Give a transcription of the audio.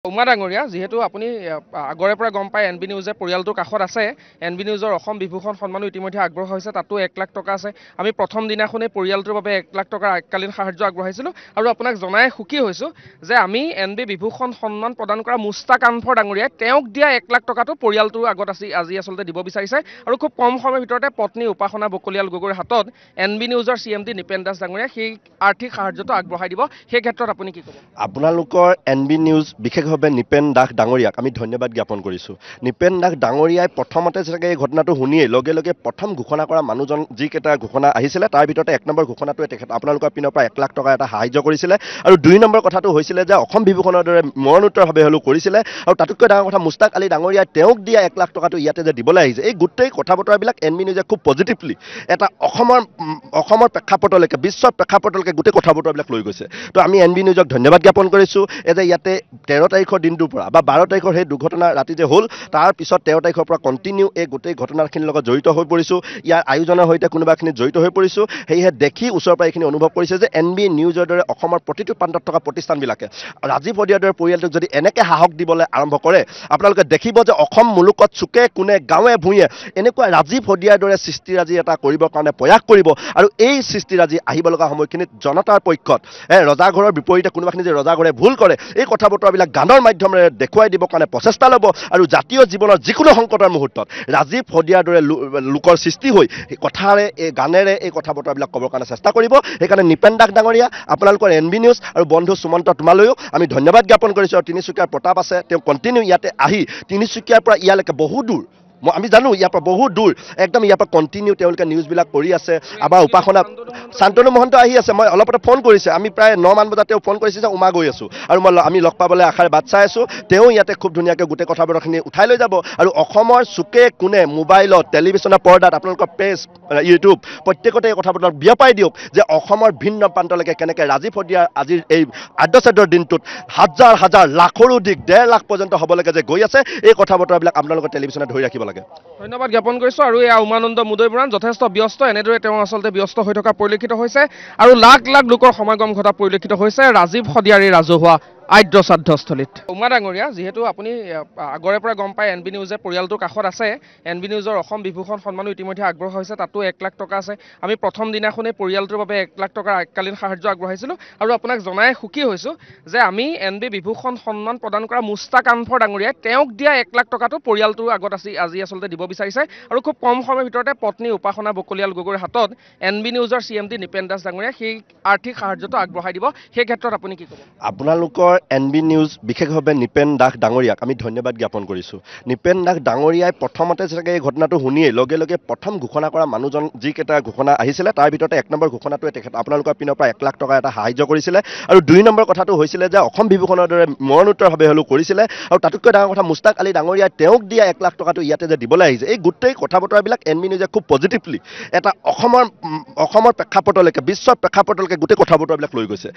উমা ডাঙৰীয়া যিহেতু আপুনি আগৰে পৰা গম পায় এনবি নিউজে পৰিয়ালটোৰ কাষত আছে এনবি নিউজৰ অসম বিভূষণ সন্মানো ইতিমধ্যে আগবঢ়োৱা হৈছে তাতো 1 লাখ টকা আছে আমি প্ৰথম দিনাখনেই পৰিয়ালটোৰ বাবে 1 লাখ টকাৰ এককালীন সাহায্য আগবঢ়াইছিলোঁ আৰু আপোনাক জনাই সুখী হৈছোঁ যে আমি এনবি বিভূষণ সন্মান প্ৰদান কৰা মুস্তাক আনফৰ ডাঙৰীয়াই তেওঁক দিয়া 1 লাখ টকাটো পৰিয়ালটোৰ আগত আজি আচলতে দিব বিচাৰিছে আৰু খুব কম সময়ৰ ভিতৰতে পত্নী উপাসনা বকলিয়াল গগৈৰ হাতত এনবি নিউজৰ চিএমডি নিপেন দাস ডাঙৰীয়াই সেই আৰ্থিক সাহায্যটো আগবঢ়াই দিব সেই ক্ষেত্ৰত আপুনি কি ক'ব আপোনালোকৰ এনবি নিউজ বিশেষভাৱে নিপেন দাস ডাঙৰীয়াক আমি ধন্যবাদ জ্ঞাপন কৰিছোঁ নিপেন দাস ডাঙৰীয়াই প্ৰথমতে চাগে এই ঘটনাটো শুনিয়েই লগে লগে প্ৰথম ঘোষণা কৰা মানুহজন যিকেইটা ঘোষণা আহিছিলে তাৰ ভিতৰতে 1 নম্বৰ ঘোষণাটোৱে তেখেত আপোনালোকৰ পিনৰ পৰা 1 লাখ টকা এটা সাহায্য কৰিছিলে আৰু 2 নম্বৰ কথাটো হৈছিলে যে অসম বিভূষণৰ দৰে মৰণোত্তৰভাৱে হ'লেও কৰিছিলে আৰু তাতোতকৈ ডাঙৰ কথা মুস্তাক আলী ডাঙৰীয়াই তেওঁক দিয়া 1 লাখ টকাটো ইয়াতে যে দিবলৈ আহিছে এই গোটেই কথা বতৰাবিলাক এনবি নিউজে খুব পজিটিভলি এটা অসমৰ প্ৰেক্ষাপটলৈকে বিশ্বৰ প্ৰেক্ষাপটলৈকে গোটেই কথা বতৰাবিলাক লৈ গৈছে তো আমি এনবি নিউজক ধন্যবাদ জ্ঞাপন কৰিছোঁ যে ইয়াতে 13 তাৰিখৰ দিনটোৰ পৰা বা 12 তাৰিখৰ সেই দুৰ্ঘটনা ৰাতি যে হ'ল তাৰ পিছত 13 তাৰিখৰ পৰা কণ্টিনিউ এই গোটেই ঘটনাখিনিৰ লগত জড়িত হৈ পৰিছোঁ ইয়াৰ আয়োজনৰ সৈতে কোনোবাখিনি জড়িত হৈ পৰিছোঁ সেয়েহে দেখি ওচৰৰ পৰা এইখিনি অনুভৱ কৰিছে যে এনবি নিউজৰ দৰে অসমৰ প্ৰতিটো প্ৰান্তত থকা প্ৰতিষ্ঠানবিলাকে ৰাজীৱ হদিয়াৰ দৰে পৰিয়ালটোক যদি এনেকৈ সাহস দিবলৈ আৰম্ভ কৰে আপোনালোকে দেখিব যে অসম মুলুকত চুকে কোণে গাঁৱে ভূঞে এনেকুৱা ৰাজীৱ হদিয়াৰ দৰে সৃষ্টিৰাজি এটা কৰিবৰ কাৰণে প্ৰয়াস কৰিব আৰু এই সৃষ্টিৰাজি আহিব লগা সময়খিনিত জনতাৰ পক্ষত ৰজাঘৰৰ বিপৰীতে কোনোবাখিনি যে ৰজাঘৰে ভুল কৰে এই কথা বতৰাবিলাক গানৰ মাধ্যমেৰে দেখুৱাই দিবৰ কাৰণে প্ৰচেষ্টা ল'ব আৰু জাতীয় জীৱনৰ যিকোনো সংকটৰ মুহূৰ্তত ৰাজীৱ হদিয়াৰ দৰে লোকৰ সৃষ্টি হৈ কথাৰে এই গানেৰে এই কথা বতৰাবিলাক ক'বৰ কাৰণে চেষ্টা কৰিব সেইকাৰণে নিপেন দাস ডাঙৰীয়া আপোনালোকৰ এনবি নিউজ আৰু বন্ধু সুমন্ত তোমালৈও আমি ধন্যবাদ জ্ঞাপন কৰিছোঁ আৰু তিনিচুকীয়াৰ প্ৰতাপ আছে তেওঁ কণ্টিনিউ ইয়াতে আহি তিনিচুকীয়াৰ পৰা ইয়ালৈকে বহু দূৰ আমি জানো ইয়াৰ পৰা বহুত দূৰ একদম ইয়াৰ পৰা কণ্টিনিউ তেওঁলোকে নিউজবিলাক কৰি আছে আমাৰ উপাসনা শান্তনু মহন্ত আহি আছে মই অলপতে ফোন কৰিছে আমি প্ৰায় 9 মান বজাত তেওঁ ফোন কৰিছে যে উমা গৈ আছোঁ আৰু আমি লগ পাবলৈ আশাৰে বাট চাই আছোঁ তেওঁ ইয়াতে খুব ধুনীয়াকৈ গোটেই কথা বতৰাখিনি উঠাই লৈ যাব আৰু অসমৰ চুকে কোণে মোবাইলত টেলিভিশ্যনৰ পৰ্দাত আপোনালোকৰ পেজ ইউটিউব প্ৰত্যেকতে এই কথা বতৰা বিয়পাই দিয়ক যে অসমৰ ভিন্ন প্ৰান্তলৈকে কেনেকৈ ৰাজীৱ হদিয়াৰ আজিৰ এই আদ্যশ্ৰাদ্ধৰ দিনটোত হাজাৰ হাজাৰ লাখৰো অধিক 1.5 লাখ পৰ্যন্ত হ'বলৈকে যে গৈ আছে এই কথা বতৰাবিলাক আপোনালোকৰ টেলিভিশ্যনে ধৰি ৰাখিব লাগে ধন্যবাদ জ্ঞাপন কৰিছোঁ আৰু এয়া উমানন্দ মুদৈ বৰান যথেষ্ট ব্যস্ত এনেদৰে তেওঁ আচলতে ব্যস্ত হৈ থকা পৰিলক্ষিত হৈছে আৰু লাখ লাখ লোকৰ সমাগম ঘটা পৰিলক্ষিত হৈছে ৰাজীৱ হদিয়াৰ এই ৰাজহুৱা আদ্যশ্ৰাদ্ধস্থলীত উমা ডাঙৰীয়া যিহেতু আপুনি আগৰে পৰা গম পায় এনবি নিউজে পৰিয়ালটোৰ কাষত আছে এনবি নিউজৰ অসম বিভূষণ সন্মানো ইতিমধ্যে আগবঢ়োৱা হৈছে তাতো 1 লাখ টকা আছে আমি প্ৰথম দিনাখনেই পৰিয়ালটোৰ বাবে 1 লাখ টকাৰ এককালীন সাহায্য আগবঢ়াইছিলোঁ আৰু আপোনাক জনাই সুখী হৈছোঁ যে আমি এনবি বিভূষণ সন্মান প্ৰদান কৰা মুস্তাক আনফৰ ডাঙৰীয়াই তেওঁক দিয়া 1 লাখ টকাটো পৰিয়ালটোৰ আগত আজি আচলতে দিব বিচাৰিছে আৰু খুব কম সময়ৰ ভিতৰতে পত্নী উপাসনা বকলিয়াল গগৈৰ হাতত এনবি নিউজৰ চিএমডি নিপেন দাস ডাঙৰীয়াই সেই আৰ্থিক সাহায্যটো আগবঢ়াই দিব সেই ক্ষেত্ৰত আপুনি কি ক'ব আপোনালোকৰ এনবি নিউজ বিশেষভাৱে নিপেন দাস ডাঙৰীয়াক আমি ধন্যবাদ জ্ঞাপন কৰিছোঁ নিপেন দাস ডাঙৰীয়াই প্ৰথমতে চাগে এই ঘটনাটো শুনিয়েই লগে লগে প্ৰথম ঘোষণা কৰা মানুহজন যিকেইটা ঘোষণা আহিছিলে তাৰ ভিতৰতে 1 নম্বৰ ঘোষণাটোৱে তেখেত আপোনালোকৰ পিনৰ পৰা 1 লাখ টকা এটা সাহায্য কৰিছিলে আৰু 2 নম্বৰ কথাটো হৈছিলে যে অসম বিভূষণৰ দৰে মৰণোত্তৰভাৱে হ'লেও কৰিছিলে আৰু তাতোতকৈ ডাঙৰ কথা মুস্তাক আলী ডাঙৰীয়াই তেওঁক দিয়া 1 লাখ টকাটো ইয়াতে যে দিবলৈ আহিছে এই গোটেই কথা বতৰাবিলাক এনবি নিউজে খুব পজিটিভলি এটা অসমৰ প্ৰেক্ষাপটলৈকে বিশ্বৰ প্ৰেক্ষাপটলৈকে গোটেই কথা বতৰাবিলাক লৈ গৈছে